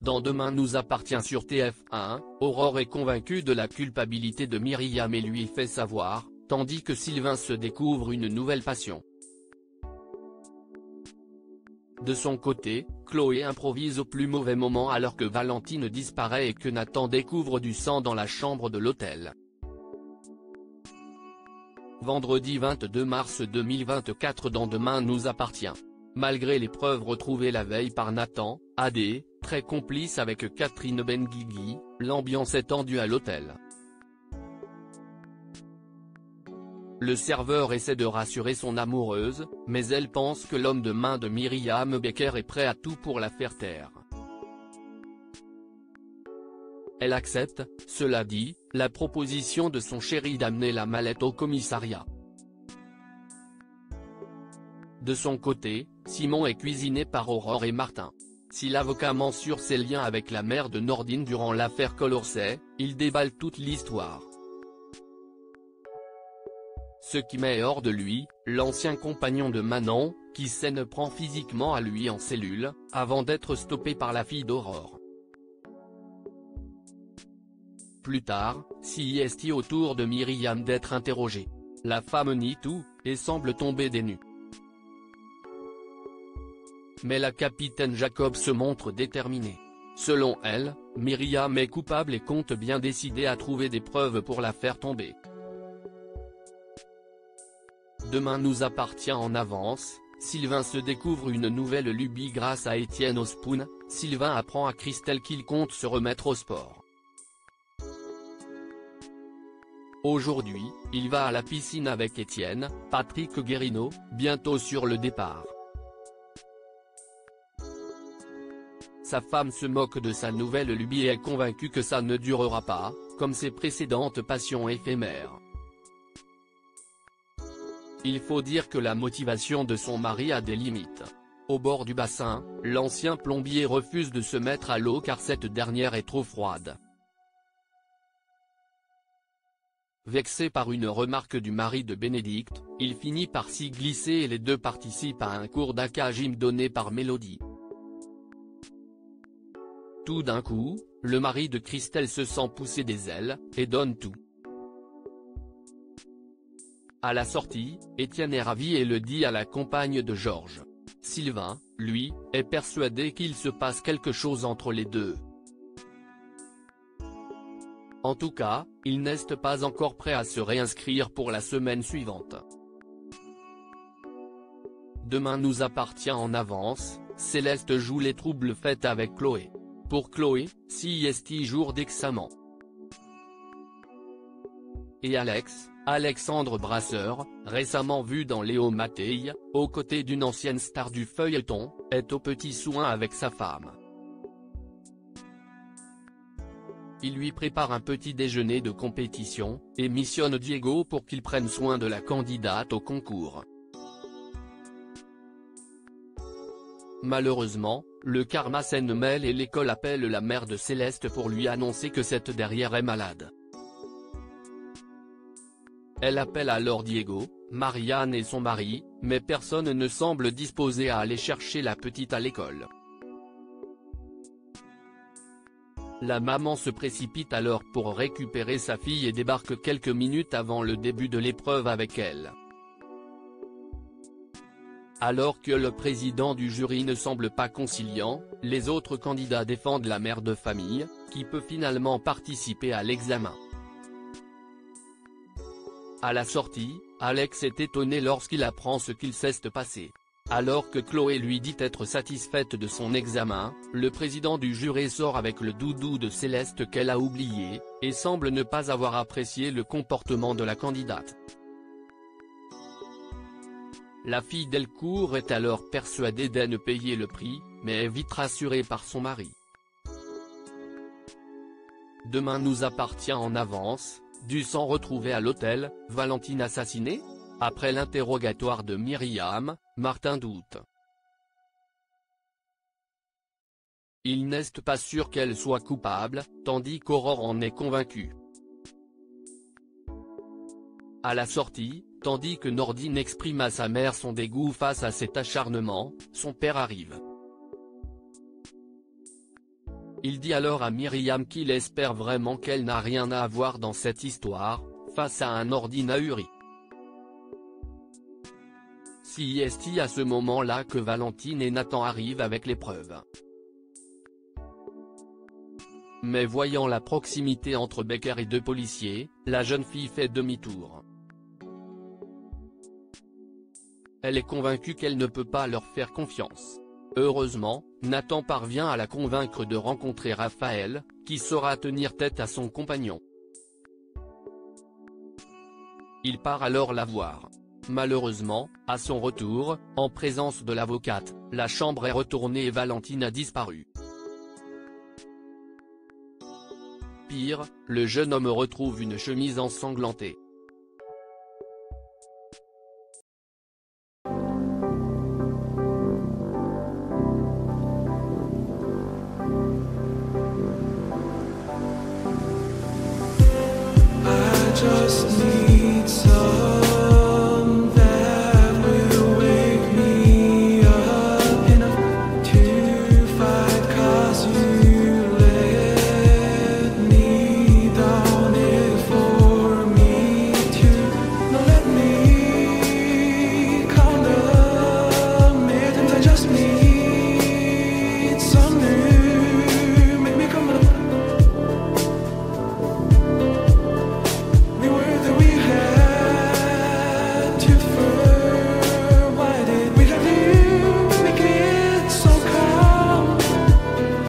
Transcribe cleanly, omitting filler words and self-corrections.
Dans Demain nous appartient sur TF1, Aurore est convaincue de la culpabilité de Myriam et lui fait savoir, tandis que Sylvain se découvre une nouvelle passion. De son côté, Chloé improvise au plus mauvais moment alors que Valentine disparaît et que Nathan découvre du sang dans la chambre de l'hôtel. Vendredi 22 mars 2024 dans Demain nous appartient. Malgré les preuves retrouvées la veille par Nathan, AD, très complice avec Catherine Benguigui, l'ambiance est tendue à l'hôtel. Le serveur essaie de rassurer son amoureuse, mais elle pense que l'homme de main de Myriam Becker est prêt à tout pour la faire taire. Elle accepte, cela dit, la proposition de son chéri d'amener la mallette au commissariat. De son côté, Simon est cuisiné par Aurore et Martin. Si l'avocat ment sur ses liens avec la mère de Nordine durant l'affaire Colorset, il déballe toute l'histoire. Ce qui met hors de lui, l'ancien compagnon de Manon, qui s'en prend physiquement à lui en cellule, avant d'être stoppé par la fille d'Aurore. Plus tard, c'est au tour de Myriam d'être interrogée. La femme nie tout, et semble tomber des nues. Mais la capitaine Jacob se montre déterminée. Selon elle, Myriam est coupable et compte bien décider à trouver des preuves pour la faire tomber. Demain nous appartient en avance, Sylvain se découvre une nouvelle lubie grâce à Étienne Ospoon, Sylvain apprend à Christelle qu'il compte se remettre au sport. Aujourd'hui, il va à la piscine avec Étienne, Patrick Guérino, bientôt sur le départ. Sa femme se moque de sa nouvelle lubie et est convaincue que ça ne durera pas, comme ses précédentes passions éphémères. Il faut dire que la motivation de son mari a des limites. Au bord du bassin, l'ancien plombier refuse de se mettre à l'eau car cette dernière est trop froide. Vexé par une remarque du mari de Bénédicte, il finit par s'y glisser et les deux participent à un cours d'aquagym donné par Mélodie. Tout d'un coup, le mari de Christelle se sent pousser des ailes, et donne tout. À la sortie, Étienne est ravi et le dit à la compagne de Georges. Sylvain, lui, est persuadé qu'il se passe quelque chose entre les deux. En tout cas, il n'est pas encore prêt à se réinscrire pour la semaine suivante. Demain nous appartient en avance, Céleste joue les troubles fêtes avec Chloé. Pour Chloé, c'est jour d'examen. Et Alexandre Brasseur, récemment vu dans Léo Mattei, aux côtés d'une ancienne star du feuilleton, est aux petits soins avec sa femme. Il lui prépare un petit déjeuner de compétition, et missionne Diego pour qu'il prenne soin de la candidate au concours. Malheureusement, le karma s'en mêle et l'école appelle la mère de Céleste pour lui annoncer que cette dernière est malade. Elle appelle alors Diego, Marianne et son mari, mais personne ne semble disposé à aller chercher la petite à l'école. La maman se précipite alors pour récupérer sa fille et débarque quelques minutes avant le début de l'épreuve avec elle. Alors que le président du jury ne semble pas conciliant, les autres candidats défendent la mère de famille, qui peut finalement participer à l'examen. À la sortie, Alex est étonné lorsqu'il apprend ce qu'il s'est passé. Alors que Chloé lui dit être satisfaite de son examen, le président du jury sort avec le doudou de Céleste qu'elle a oublié, et semble ne pas avoir apprécié le comportement de la candidate. La fille Delcourt est alors persuadée d'en payer le prix, mais est vite rassurée par son mari. Demain nous appartient en avance, du sang retrouvé à l'hôtel, Valentine assassinée ? Après l'interrogatoire de Myriam, Martin doute. Il n'est pas sûr qu'elle soit coupable, tandis qu'Aurore en est convaincue. À la sortie, tandis que Nordine exprime à sa mère son dégoût face à cet acharnement, son père arrive. Il dit alors à Myriam qu'il espère vraiment qu'elle n'a rien à voir dans cette histoire, face à un ordinaire ahuri. C'est à ce moment-là que Valentine et Nathan arrivent avec les preuves. Mais voyant la proximité entre Becker et deux policiers, la jeune fille fait demi-tour. Elle est convaincue qu'elle ne peut pas leur faire confiance. Heureusement, Nathan parvient à la convaincre de rencontrer Raphaël, qui saura tenir tête à son compagnon. Il part alors la voir. Malheureusement, à son retour, en présence de l'avocate, la chambre est retournée et Valentine a disparu. Pire, le jeune homme retrouve une chemise ensanglantée. I just need